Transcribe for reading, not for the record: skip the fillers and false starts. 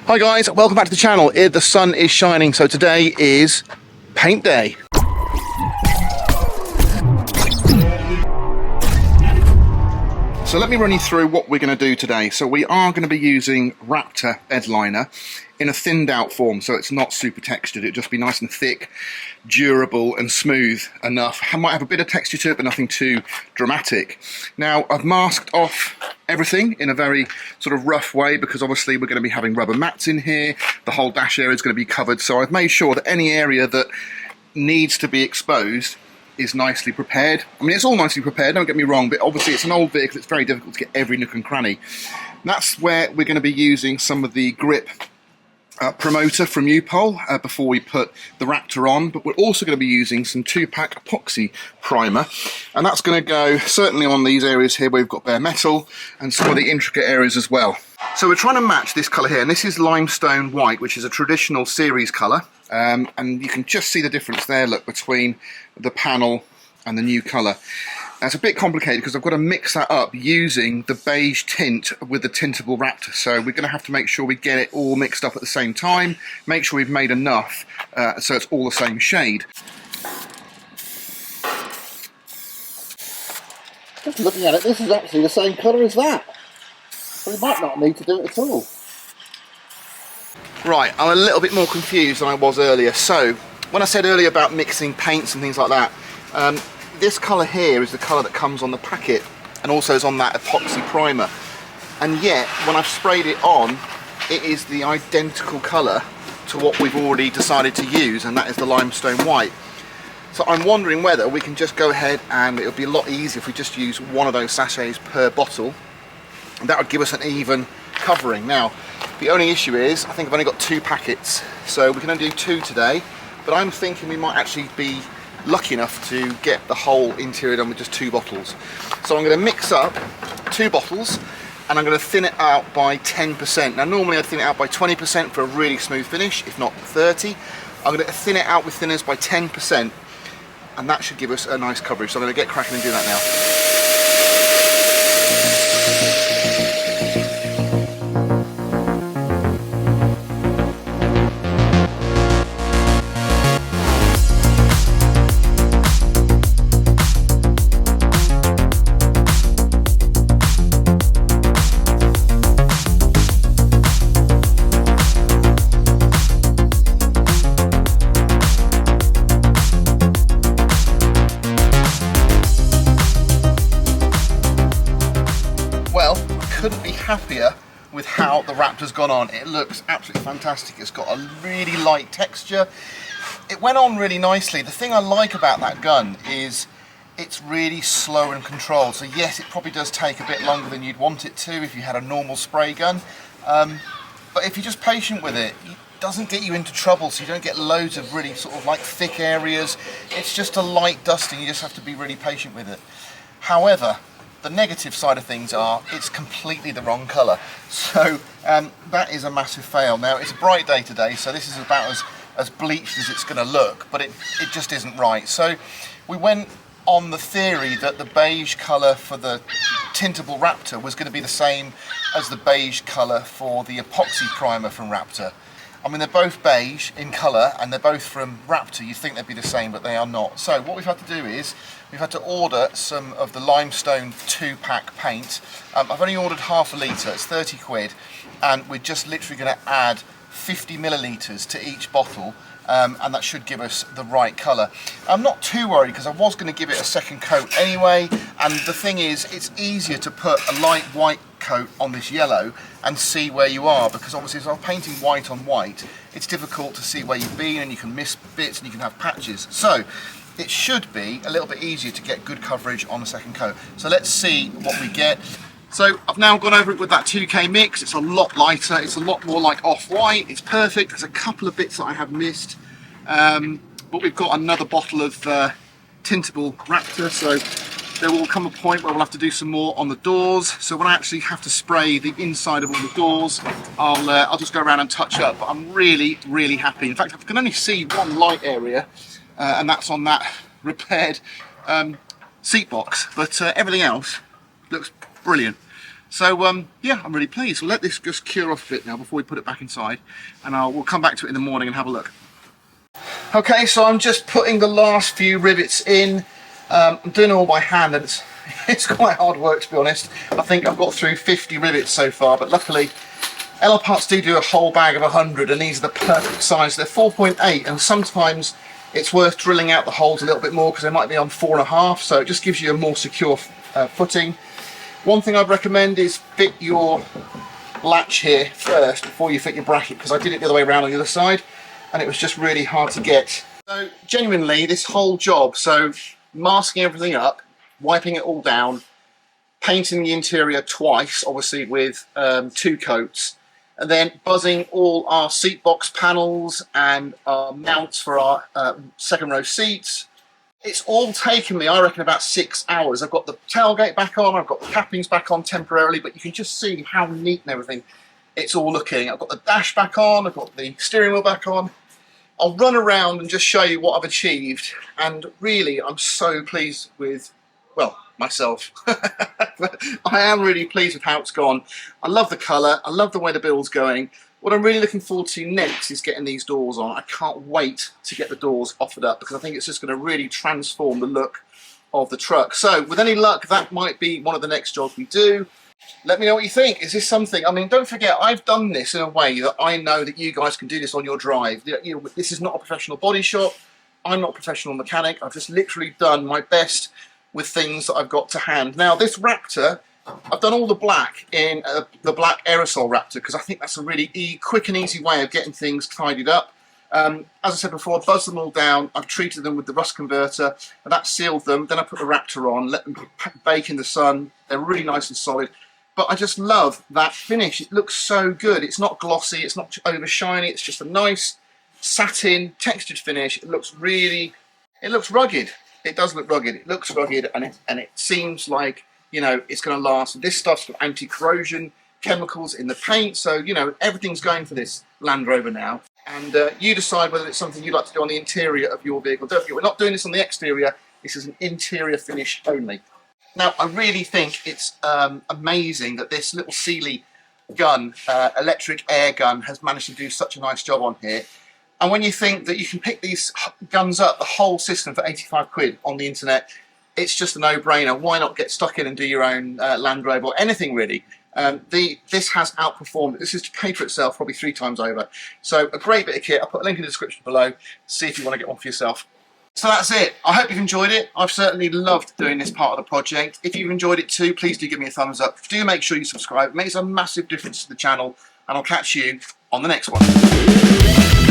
Hi guys, welcome back to the channel. The sun is shining, so today is paint day. So let me run you through what we're going to do today. So we are going to be using Raptor bed liner in a thinned out form, so it's not super textured. It'll just be nice and thick, durable and smooth enough. It might have a bit of texture to it, but nothing too dramatic. Now I've masked off everything in a very sort of rough way because obviously we're going to be having rubber mats in here. The whole dash area is going to be covered, so I've made sure that any area that needs to be exposed is nicely prepared. I mean, it's all nicely prepared, don't get me wrong, but obviously it's an old vehicle, it's very difficult to get every nook and cranny. And that's where we're going to be using some of the grip promoter from U-Pole before we put the Raptor on, but we're also going to be using some 2-pack epoxy primer, and that's going to go certainly on these areas here where we've got bare metal and some of the intricate areas as well. So we're trying to match this colour here, and this is limestone white, which is a traditional series colour, and you can just see the difference there, look, between the panel and the new colour. Now, it's a bit complicated because I've got to mix that up using the beige tint with the tintable Raptor, so we're going to have to make sure we get it all mixed up at the same time, make sure we've made enough so it's all the same shade. Just looking at it, this is actually the same colour as that. So we might not need to do it at all. Right, I'm a little bit more confused than I was earlier. So, when I said earlier about mixing paints and things like that, this colour here is the colour that comes on the packet and also is on that epoxy primer. And yet, when I've sprayed it on, it is the identical colour to what we've already decided to use, and that is the limestone white. So I'm wondering whether we can just go ahead, and it would be a lot easier if we just use one of those sachets per bottle. And that would give us an even covering. Now, the only issue is, I think I've only got 2 packets, so we can only do 2 today, but I'm thinking we might actually be lucky enough to get the whole interior done with just 2 bottles. So I'm going to mix up 2 bottles, and I'm going to thin it out by 10%. Now normally I'd thin it out by 20% for a really smooth finish, if not 30. I'm going to thin it out with thinners by 10%, and that should give us a nice coverage. So I'm going to get cracking and do that now. Couldn't be happier with how the Raptor's gone on. It looks absolutely fantastic. It's got a really light texture. It went on really nicely. The thing I like about that gun is it's really slow and controlled. So yes, it probably does take a bit longer than you'd want it to if you had a normal spray gun. But if you're just patient with it, it doesn't get you into trouble, so you don't get loads of really sort of like thick areas. It's just a light dusting. You just have to be really patient with it. However, the negative side of things are it's completely the wrong colour, so that is a massive fail. Now it's a bright day today, so this is about as bleached as it's going to look, but it just isn't right. So we went on the theory that the beige colour for the tintable Raptor was going to be the same as the beige colour for the epoxy primer from Raptor. I mean, they're both beige in colour and they're both from Raptor. You'd think they'd be the same, but they are not. So what we've had to do is we've had to order some of the limestone 2-pack paint. I've only ordered half a litre, it's 30 quid, and we're just literally going to add 50 millilitres to each bottle, and that should give us the right colour. I'm not too worried because I was going to give it a second coat anyway, and the thing is, it's easier to put a light white coat on this yellow and see where you are, because obviously if I'm painting white on white, it's difficult to see where you've been and you can miss bits and you can have patches. So it should be a little bit easier to get good coverage on the second coat. So let's see what we get. So I've now gone over it with that 2K mix. It's a lot lighter, it's a lot more like off-white, it's perfect. There's a couple of bits that I have missed, but we've got another bottle of tintable Raptor, so there will come a point where we'll have to do some more on the doors. So when I actually have to spray the inside of all the doors, I'll just go around and touch up. But I'm really, really happy. In fact, I can only see one light area, and that's on that repaired seat box. But everything else looks brilliant. So yeah, I'm really pleased. We'll let this just cure off a bit now before we put it back inside, and we'll come back to it in the morning and have a look. Okay, so I'm just putting the last few rivets in. I'm doing it all by hand, and it's quite hard work, to be honest. I think I've got through 50 rivets so far, but luckily LR Parts do a whole bag of 100, and these are the perfect size. They're 4.8, and sometimes it's worth drilling out the holes a little bit more because they might be on 4.5, so it just gives you a more secure footing. One thing I'd recommend is fit your latch here first before you fit your bracket, because I did it the other way around on the other side and it was just really hard to get. So genuinely, this whole job, so masking everything up, wiping it all down, painting the interior twice, obviously with 2 coats, and then buzzing all our seat box panels and our mounts for our second row seats. It's all taken me, I reckon, about 6 hours. I've got the tailgate back on, I've got the cappings back on temporarily, but you can just see how neat and everything it's all looking. I've got the dash back on, I've got the steering wheel back on. I'll run around and just show you what I've achieved, and really I'm so pleased with, well, myself. I am really pleased with how it's gone. I love the colour, I love the way the build's going. What I'm really looking forward to next is getting these doors on. I can't wait to get the doors offered up because I think it's just going to really transform the look of the truck. So with any luck, that might be one of the next jobs we do. Let me know what you think. Is this something, I mean, don't forget, I've done this in a way that I know that you guys can do this on your drive. You know, this is not a professional body shop. I'm not a professional mechanic. I've just literally done my best with things that I've got to hand. Now, this Raptor, I've done all the black in the black aerosol Raptor because I think that's a really quick and easy way of getting things tidied up. As I said before, I buzzed them all down. I've treated them with the rust converter, and that sealed them. Then I put the Raptor on, let them bake in the sun. They're really nice and solid. But I just love that finish. It looks so good. It's not glossy, it's not over shiny. It's just a nice satin textured finish. It looks rugged. It does look rugged. It looks rugged, and it seems like, you know, it's going to last. This stuff's got anti-corrosion chemicals in the paint, so, you know, everything's going for this Land Rover now. And you decide whether it's something you'd like to do on the interior of your vehicle. Don't forget, we're not doing this on the exterior. This is an interior finish only. Now, I really think it's amazing that this little Sealey gun, electric air gun, has managed to do such a nice job on here. And when you think that you can pick these guns up, the whole system, for 85 quid on the internet, it's just a no-brainer. Why not get stuck in and do your own Land Rover or anything really? This has outperformed. This has paid for itself probably 3 times over. So a great bit of kit. I'll put a link in the description below. See if you want to get one for yourself. So that's it. I hope you've enjoyed it. I've certainly loved doing this part of the project. If you've enjoyed it too, please do give me a thumbs up. Do make sure you subscribe. It makes a massive difference to the channel, and I'll catch you on the next one.